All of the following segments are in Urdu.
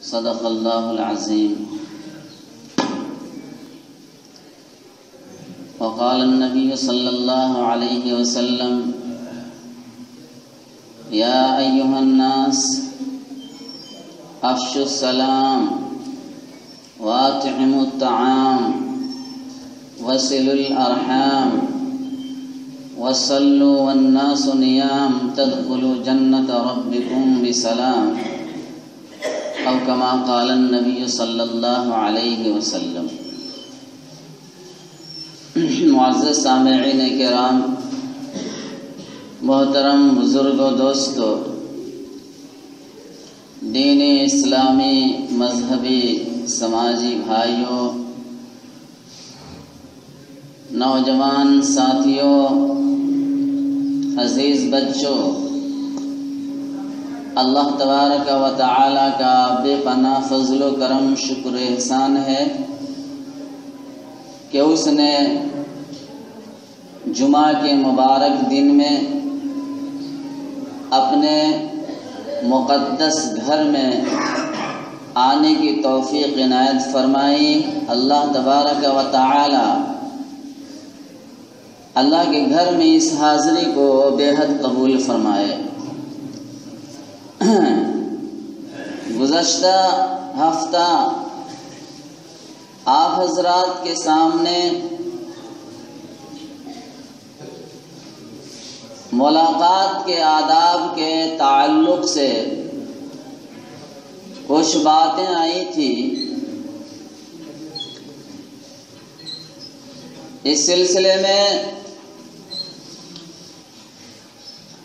صدق اللہ العظیم. وقال النبی صلی اللہ علیہ وسلم یا ایھا الناس افشوا السلام واطعموا الطعام وصلوا الارحام وصلوا والناس نیام تدخلوا جنت ربکم بسلام او کما قال النبی صلی اللہ علیہ وسلم. معزز سامعین کرام، محترم بزرگ و دوستو، دینی اسلامی مذہبی سماجی بھائیوں، نوجوان ساتھیوں، عزیز بچوں، اللہ تبارک و تعالی کا بے پناہ فضل و کرم، شکر احسان ہے کہ اس نے جمعہ کے مبارک دن میں اپنے مقدس گھر میں آنے کی توفیق عنایت فرمائی. اللہ تبارک و تعالی اللہ کے گھر میں اس حاضری کو بے حد قبول فرمائے. گزشتہ ہفتہ آپ حضرات کے سامنے ملاقات کے آداب کے تعلق سے کچھ باتیں آئی تھی. اس سلسلے میں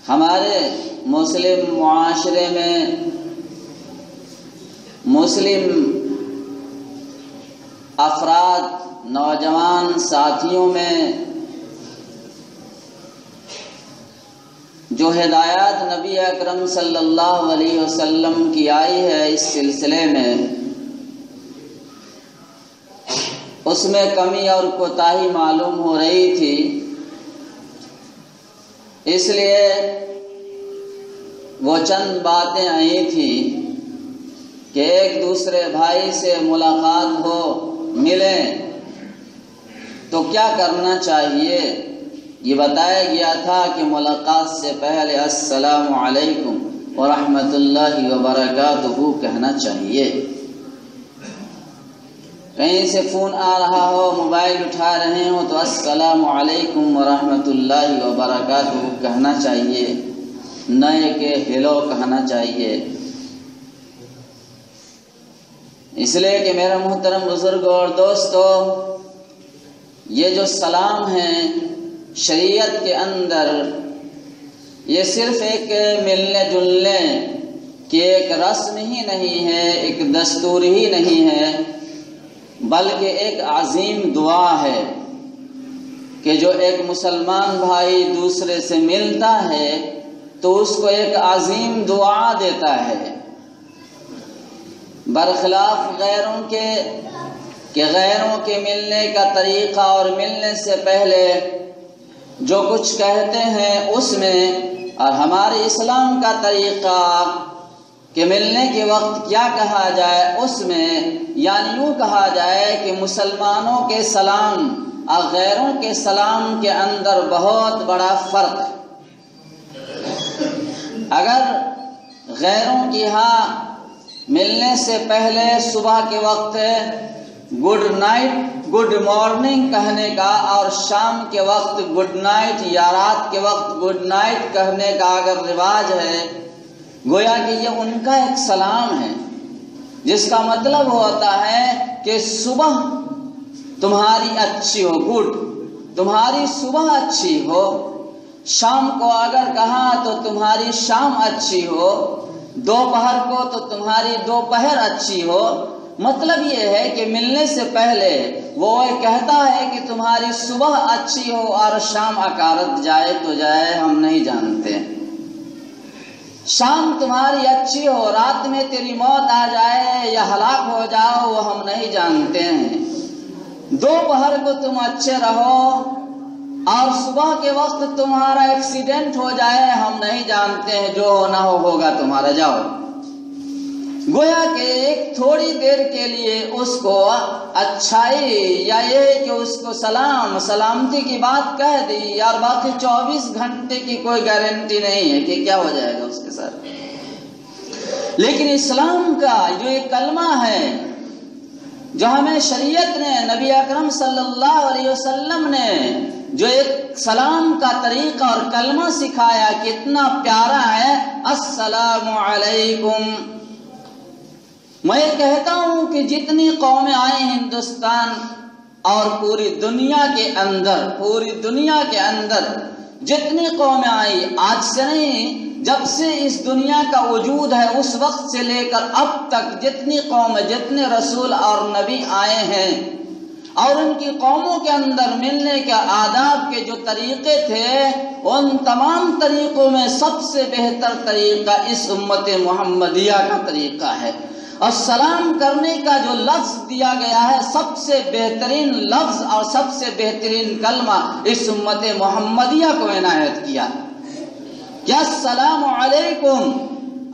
ہمارے مسلم معاشرے میں مسلم افراد، نوجوان ساتھیوں میں جو ہدایات نبی اکرم صلی اللہ علیہ وسلم کی آئی ہے اس سلسلے میں، اس میں کمی اور کوتاہی معلوم ہو رہی تھی. اس لیے وہ چند باتیں آئی تھیں کہ ایک دوسرے بھائی سے ملاقات ہو، ملیں تو کیا کرنا چاہیے. یہ بتایا گیا تھا کہ ملاقات سے پہلے السلام علیکم ورحمۃ اللہ وبرکاتہ کہنا چاہیے. کہیں سے فون آ رہا ہو، موبائل اٹھا رہے ہوں تو السلام علیکم ورحمۃ اللہ وبرکاتہ کہنا چاہیے، نہ کہ ہیلو کہنا چاہیے. اس لیے کہ میرے محترم بزرگ اور دوستو، یہ جو سلام ہے شریعت کے اندر، یہ صرف ایک ملنے جلنے کی ایک رسم ہی نہیں ہے، ایک دستور ہی نہیں ہے، بلکہ ایک عظیم دعا ہے کہ جو ایک مسلمان بھائی دوسرے سے ملتا ہے تو اس کو ایک عظیم دعا دیتا ہے، برخلاف غیروں کے کہ غیروں کے ملنے کا طریقہ اور ملنے سے پہلے جو کچھ کہتے ہیں اس میں، اور ہمارے اسلام کا طریقہ کہ ملنے کے وقت کیا کہا جائے اس میں، یعنی یوں کہا جائے کہ مسلمانوں کے سلام اور غیروں کے سلام کے اندر بہت بڑا فرق. اگر غیروں کی ہاں ملنے سے پہلے صبح کے وقت گڈ نائٹ، گڈ مارننگ کہنے کا، اور شام کے وقت گڈ نائٹ یا رات کے وقت گڈ نائٹ کہنے کا اگر رواج ہے، گویا کہ یہ ان کا ایک سلام ہے جس کا مطلب ہوتا ہے کہ صبح تمہاری اچھی ہو، گڈ، تمہاری صبح اچھی ہو. شام کو اگر کہا تو تمہاری شام اچھی ہو، دوپہر کو تو تمہاری دوپہر اچھی ہو. مطلب یہ ہے کہ ملنے سے پہلے وہ کہتا ہے کہ تمہاری صبح اچھی ہو اور شام اکارت جائے تو جائے، ہم نہیں جانتے. شام تمہاری اچھی ہو، رات میں تیری موت آ جائے یا ہلاک ہو جاؤ، وہ ہم نہیں جانتے ہیں. دوپہر کو تم اچھے رہو اور صبح کے وقت تمہارا ایکسیڈنٹ ہو جائے، ہم نہیں جانتے ہیں، جو ہونا ہو ہوگا تمہارا، جاؤ. گویا کہ ایک تھوڑی دیر کے لیے اس کو اچھائی یا یہ کہ اس کو سلامتی کی بات کہہ دی، اور باقی 24 گھنٹے کی کوئی گارنٹی نہیں ہے کہ کیا ہو جائے گا اس کے ساتھ۔ لیکن اسلام کا جو ایک کلمہ ہے، جو ہمیں شریعت نے، نبی اکرم صلی اللہ علیہ وسلم نے جو ایک سلام کا طریقہ اور کلمہ سکھایا، کتنا پیارا ہے، السلام علیکم۔ میں کہتا ہوں کہ جتنی قومیں آئیں ہندوستان اور پوری دنیا کے اندر جتنی قومیں آئی، آج سے نہیں، جب سے اس دنیا کا وجود ہے اس وقت سے لے کر اب تک جتنی قومیں، جتنے رسول اور نبی آئے ہیں، اور ان کی قوموں کے اندر ملنے کے آداب کے جو طریقے تھے، ان تمام طریقوں میں سب سے بہتر طریقہ اس امت محمدیہ کا طریقہ ہے۔ اور سلام کرنے کا جو لفظ دیا گیا ہے، سب سے بہترین لفظ اور سب سے بہترین کلمہ اس امت محمدیہ کو عنایت کیا کہ السلام علیکم۔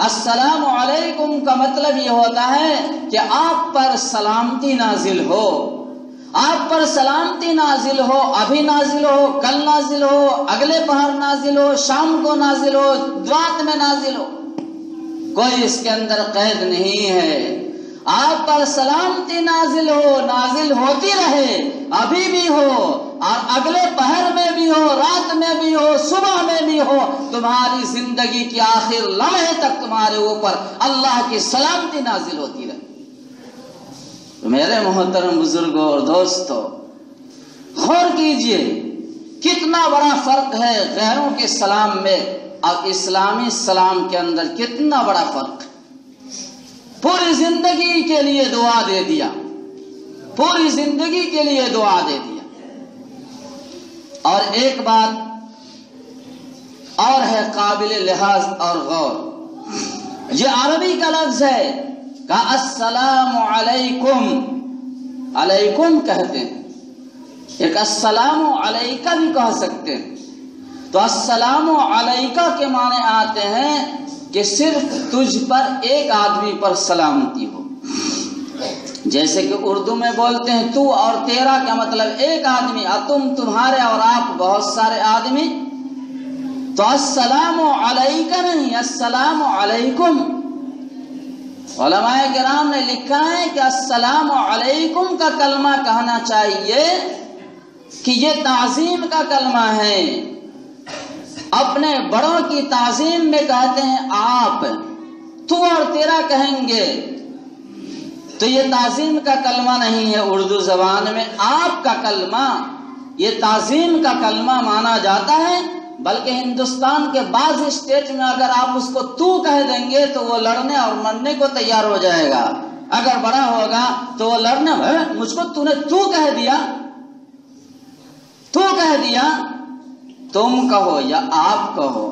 السلام علیکم کا مطلب یہ ہوتا ہے کہ آپ پر سلامتی نازل ہو، آپ پر سلامتی نازل ہو، ابھی نازل ہو، کل نازل ہو، اگلے پہر نازل ہو، شام کو نازل ہو، رات میں نازل ہو، کوئی اس کے اندر قید نہیں ہے۔ آپ پر سلامتی نازل ہو، نازل ہوتی رہے، ابھی بھی ہو اور اگلے پہر میں بھی ہو، رات میں بھی ہو، صبح میں بھی ہو، تمہاری زندگی کے آخر لمحے تک تمہارے اوپر اللہ کی سلامتی نازل ہوتی رہے۔ تو میرے محترم بزرگوں اور دوستوں، غور کیجئے کتنا بڑا فرق ہے غیروں کے سلام میں اور اسلامی سلام کے اندر، کتنا بڑا فرق ہے۔ پوری زندگی کے لیے دعا دے دیا، پوری زندگی کے لیے دعا دے دیا۔ اور ایک بات اور ہے قابل لحاظ اور غور، یہ عربی کا لفظ ہے کہ السلام علیکم، علیکم کہتے ہیں، ایک السلام علیکہ بھی کہہ سکتے ہیں۔ تو السلام علیکہ کے معنی آتے ہیں کہ صرف تجھ پر ایک آدمی پر سلامتی ہو، جیسے کہ اردو میں بولتے ہیں تو اور تیرا، کا مطلب ایک آدمی، تم، تمہارے، اور آپ بہت سارے آدمی۔ تو السلام علیکہ نہیں، السلام علیکم۔ علماء کرام نے لکھا ہے کہ السلام علیکم کا کلمہ کہنا چاہیے کہ یہ تعظیم کا کلمہ ہے۔ اپنے بڑوں کی تعظیم میں کہتے ہیں آپ، تو اور تیرا کہیں گے تو یہ تعظیم کا کلمہ نہیں ہے۔ اردو زبان میں آپ کا کلمہ یہ تعظیم کا کلمہ مانا جاتا ہے، بلکہ ہندوستان کے بعض اسٹیٹ میں اگر آپ اس کو تو کہہ دیں گے تو وہ لڑنے اور مرنے کو تیار ہو جائے گا۔ اگر بڑا ہوگا تو وہ لڑنے، مجھ کو تو نے تو کہہ دیا، تو کہہ دیا، تم کہو یا آپ کہو۔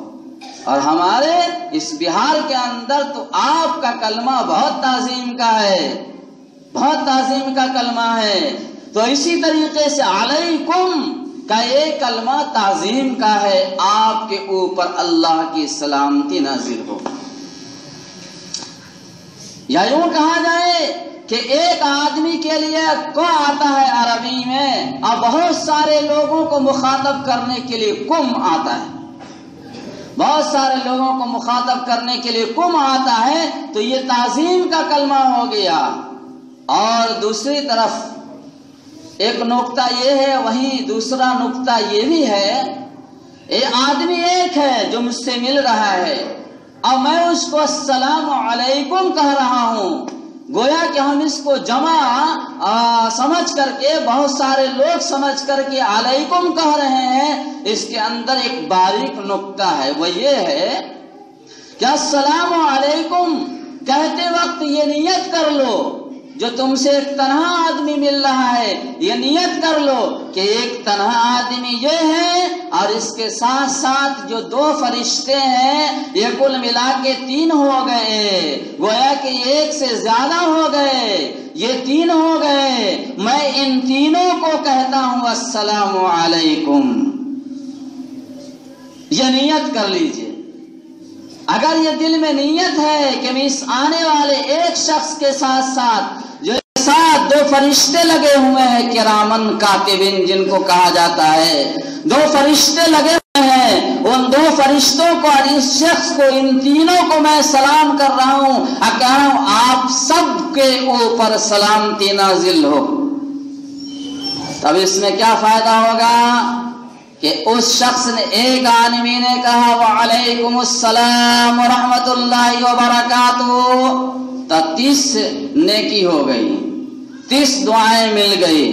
اور ہمارے اس بہار کے اندر تو آپ کا کلمہ بہت تعظیم کا ہے، بہت تعظیم کا کلمہ ہے۔ تو اسی طریقے سے علیکم کا یہ کلمہ تعظیم کا ہے، آپ کے اوپر اللہ کی سلامتی نازل ہو۔ یا یوں کہا جائے کہ ایک آدمی کے لیے کو آتا ہے عربی میں، اور بہت سارے لوگوں کو مخاطب کرنے کے لیے کم آتا ہے، بہت سارے لوگوں کو مخاطب کرنے کے لیے کم آتا ہے، تو یہ تعظیم کا کلمہ ہو گیا۔ اور دوسری طرف ایک نقطہ یہ ہے، وہیں دوسرا نقطہ یہ بھی ہے، ایک آدمی ایک ہے جو مجھ سے مل رہا ہے اور میں اس کو السلام علیکم کہہ رہا ہوں، گویا کہ ہم اس کو جمع سمجھ کر کے، بہت سارے لوگ سمجھ کر کے علیکم کہہ رہے ہیں۔ اس کے اندر ایک باریک نقطہ ہے، وہ یہ ہے کہ السلام علیکم کہتے وقت یہ نیت کر لو، جو تم سے ایک تنہا آدمی مل رہا ہے، یہ نیت کر لو کہ ایک تنہا آدمی یہ ہے، اور اس کے ساتھ ساتھ جو دو فرشتے ہیں یہ کل ملا کے 3 ہو گئے، گویا کہ ایک سے زیادہ ہو گئے، یہ 3 ہو گئے۔ میں ان تینوں کو کہتا ہوں السلام علیکم، یہ نیت کر لیجئے۔ اگر یہ دل میں نیت ہے کہ میں اس آنے والے ایک شخص کے ساتھ ساتھ جو ساتھ دو فرشتے لگے ہوئے ہیں کرامن کاتبین جن کو کہا جاتا ہے، دو فرشتے لگے ہوئے ہیں، ان دو فرشتوں کو اور اس شخص کو، ان تینوں کو میں سلام کر رہا ہوں، کہہ رہا ہوں آپ سب کے اوپر سلامتی نازل ہو، تب اس میں کیا فائدہ ہوگا کہ اس شخص نے، ایک آدمی نے کہا وعلیکم السلام ورحمۃ اللہ وبرکاتہ، تو 30 نیکی ہو گئی، 30 دعائیں مل گئی،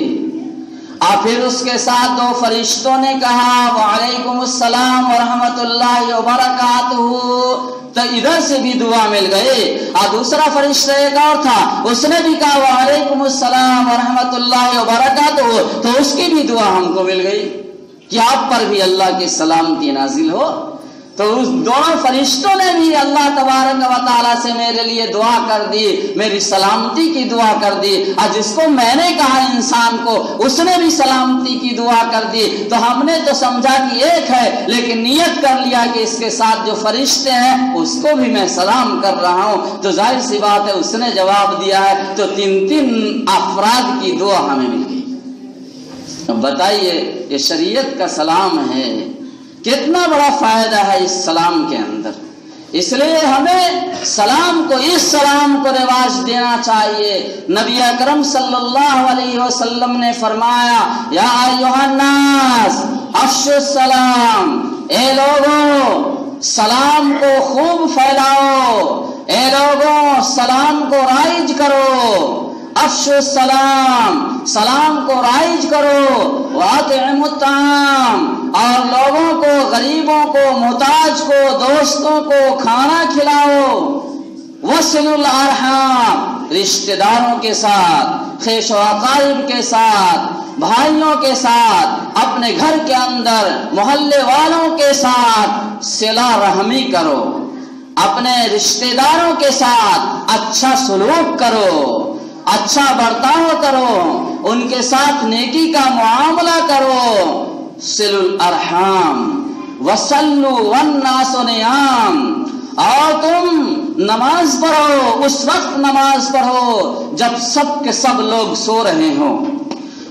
اور پھر اس کے ساتھ دو فرشتوں نے کہا وعلیکم السلام ورحمۃ اللہ وبرکاتہ، تو ادھر سے بھی دعا مل گئی، اور دوسرا فرشتہ ایک اور تھا، اس نے بھی کہا وعلیکم السلام ورحمۃ اللہ وبرکاتہ، تو اس کی بھی دعا ہم کو مل گئی کہ آپ پر بھی اللہ کی سلامتی نازل ہو۔ تو اس دونوں فرشتوں نے بھی اللہ تبارک و تعالیٰ سے میرے لیے دعا کر دی، میری سلامتی کی دعا کر دی، اور جس کو میں نے کہا انسان کو، اس نے بھی سلامتی کی دعا کر دی۔ تو ہم نے تو سمجھا کہ ایک ہے، لیکن نیت کر لیا کہ اس کے ساتھ جو فرشتے ہیں اس کو بھی میں سلام کر رہا ہوں، تو ظاہر سی بات ہے اس نے جواب دیا ہے، تو 3 افراد کی دعا ہمیں مل گئی۔ اب بتائیے یہ شریعت کا سلام ہے، کتنا بڑا فائدہ ہے اس سلام کے اندر، اس لیے ہمیں سلام کو، اس سلام کو رواج دینا چاہیے۔ نبی اکرم صلی اللہ علیہ وسلم نے فرمایا یا ایھا الناس افشوا السلام، اے لوگوں سلام کو خوب پھیلاؤ، اے لوگوں سلام کو رائج کرو، افشوا السلام، سلام کو رائج کرو، واطعموا الطعام، اور لوگوں کو، غریبوں کو، محتاج کو، دوستوں کو کھانا کھلاؤ، وصلوا الارحام، رشتہ داروں کے ساتھ، خیش و اقارب کے ساتھ، بھائیوں کے ساتھ، اپنے گھر کے اندر محلے والوں کے ساتھ صلہ رحمی کرو، اپنے رشتہ داروں کے ساتھ اچھا سلوک کرو، اچھا برتاؤ کرو، ان کے ساتھ نیکی کا معاملہ کرو، صلوا الارحام وصلوا والناس نیام، اور تم نماز پڑھو، اس وقت نماز پڑھو جب سب کے سب لوگ سو رہے ہوں،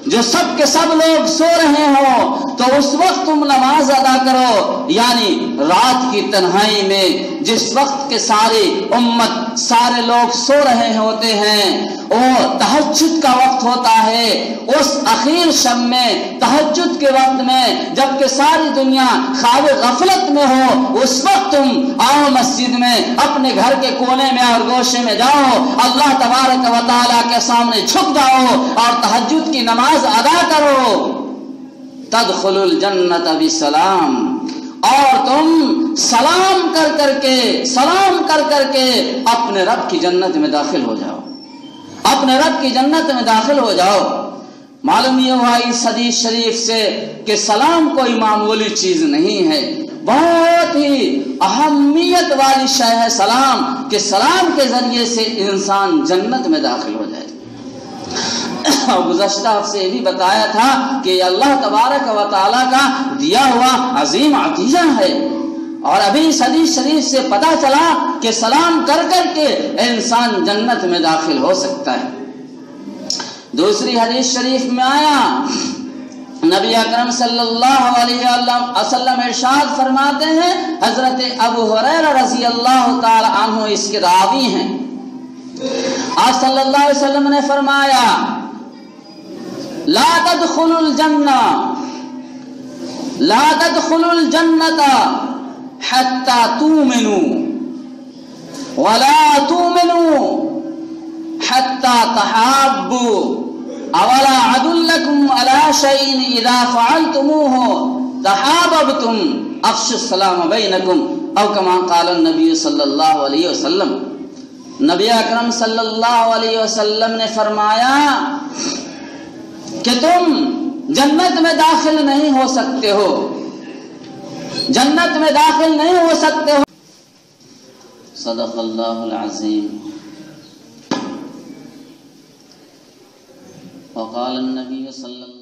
جو سب کے سب لوگ سو رہے ہوں تو اس وقت تم نماز ادا کرو، یعنی رات کی تنہائی میں جس وقت کے ساری امت، سارے لوگ سو رہے ہوتے ہیں، وہ تہجد کا وقت ہوتا ہے، اس اخیر شب میں، تہجد کے وقت میں، جبکہ ساری دنیا خواب غفلت میں ہو، اس وقت تم آؤ مسجد میں، اپنے گھر کے کونے میں اور گوشے میں جاؤ، اللہ تبارک و تعالیٰ کے سامنے جھک جاؤ اور تہجد کی نماز ادا کرو، تدخلوا الجنت بسلام، اور تم سلام کر کر کے اپنے رب کی جنت میں داخل ہو جاؤ، اپنے رب کی جنت میں داخل ہو جاؤ۔ معلوم یہ ہوا اس حدیث شریف سے کہ سلام کوئی معمولی چیز نہیں ہے، بہت ہی اہمیت والی شے ہے سلام، کہ سلام کے ذریعے سے انسان جنت میں داخل ہو جائے۔ گزشتہ ہفتے یہ بھی بتایا تھا کہ اللہ تبارک و تعالیٰ کا دیا ہوا عظیم عطیہ ہے، اور ابھی اس حدیث شریف سے پتہ چلا کہ سلام کر کے انسان جنت میں داخل ہو سکتا ہے۔ دوسری حدیث شریف میں آیا، نبی اکرم صلی اللہ علیہ وسلم ارشاد فرماتے ہیں، حضرت ابو ہریرہ رضی اللہ تعالی عنہ اس کے راوی ہیں، آپ صلی اللہ علیہ وسلم نے فرمایا لا تدخلوا الجنة حتى تؤمنوا ولا تؤمنوا حتى تحابوا، اولا ادلكم على شيء اذا فعلتموه تحاببتم، افشوا السلام بينكم، او كما قال النبي صلی اللہ علیہ وسلم۔ نبی اکرم صلی اللہ علیہ وسلم نے فرمایا کہ تم جنت میں داخل نہیں ہو سکتے ہو، جنت میں داخل نہیں ہو سکتے ہو۔ صدق اللہ العظیم۔ وقال النبی صلی اللہ